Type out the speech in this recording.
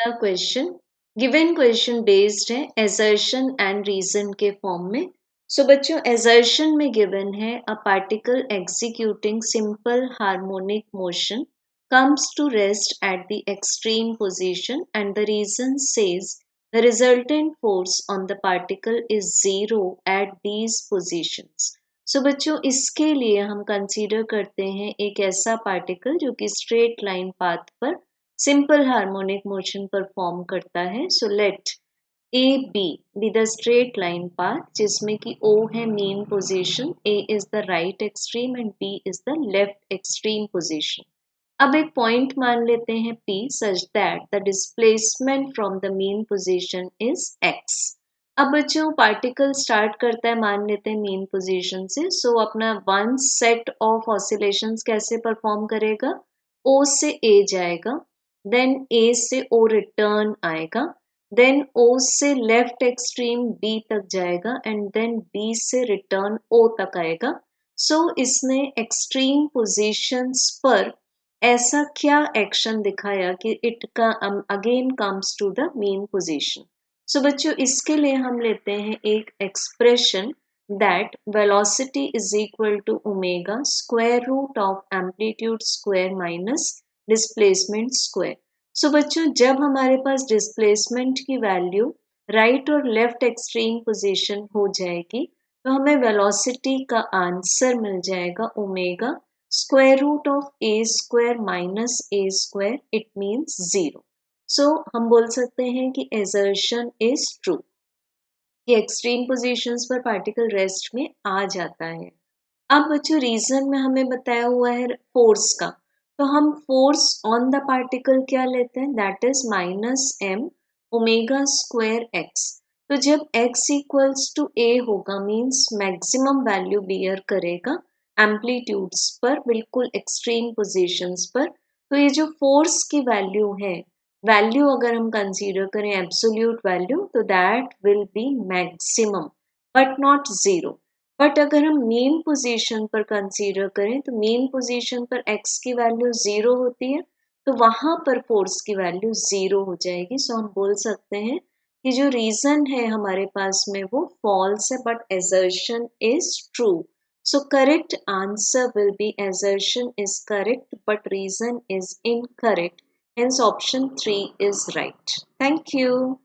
Question given question based है assertion and reason के form में. सो बच्चों assertion में गिवन है a particle executing simple harmonic motion comes to rest at the extreme position and the reason says the resultant force on the particle is zero at these positions. सो बच्चों इसके लिए हम consider करते हैं एक ऐसा पार्टिकल जो कि स्ट्रेट लाइन पाथ पर सिंपल हार्मोनिक मोशन परफॉर्म करता है. So let A be the straight line path जिसमें कि O है mean position, A is the right extreme and B is the left extreme position. अब एक पॉइंट मान लेते हैं P such that the displacement from the mean position is x. अब बच्चों पार्टिकल स्टार्ट करता है मान लेते हैं मीन पोजीशन से. सो अपना वन सेट ऑफ ऑसिलेशंस कैसे परफॉर्म करेगा, O से A जाएगा, देन A से O रिटर्न आएगा, देन O से लेफ्ट एक्सट्रीम B तक जाएगा एंड देन B से रिटर्न O तक आएगा. सो इसने एक्सट्रीम पोजीशंस पर ऐसा क्या एक्शन दिखाया कि इट का again comes to the mean position. So बच्चों इसके लिए हम लेते हैं एक expression that velocity is equal to omega square root of amplitude square minus displacement square. So बच्चों जब हमारे पास डिस्प्लेसमेंट की वैल्यू राइट और लेफ्ट एक्सट्रीम पोजीशन हो जाएगी तो हमें वेलोसिटी का आंसर मिल जाएगा omega square root of a square minus a square, it means zero. So हम बोल सकते हैं कि एजर्शन इज ट्रू कि एक्सट्रीम पोजीशंस पर पार्टिकल रेस्ट में आ जाता है. अब बच्चों रीजन में हमें बताया हुआ है फोर्स का, तो हम फोर्स ऑन द पार्टिकल क्या लेते हैं, that is minus m omega square x. तो जब x इक्वल्स टू a होगा मीन्स मैक्सिमम वैल्यू बियर करेगा एम्पलीट्यूड्स पर, बिल्कुल एक्सट्रीम पोजीशंस पर. तो ये जो फोर्स की वैल्यू है, वैल्यू अगर हम कंसीडर करें एब्सोल्यूट वैल्यू तो that will be maximum but not zero. But अगर हम मेन पोजीशन पर कंसीडर करें तो मेन पोजीशन पर x की वैल्यू जीरो होती है तो वहां पर फोर्स की वैल्यू जीरो हो जाएगी. सो हम बोल सकते हैं कि जो रीजन है हमारे पास में वो फॉल्स है but assertion is true. So correct answer will be assertion is correct but reason is incorrect. Hence option 3 is right. Thank you.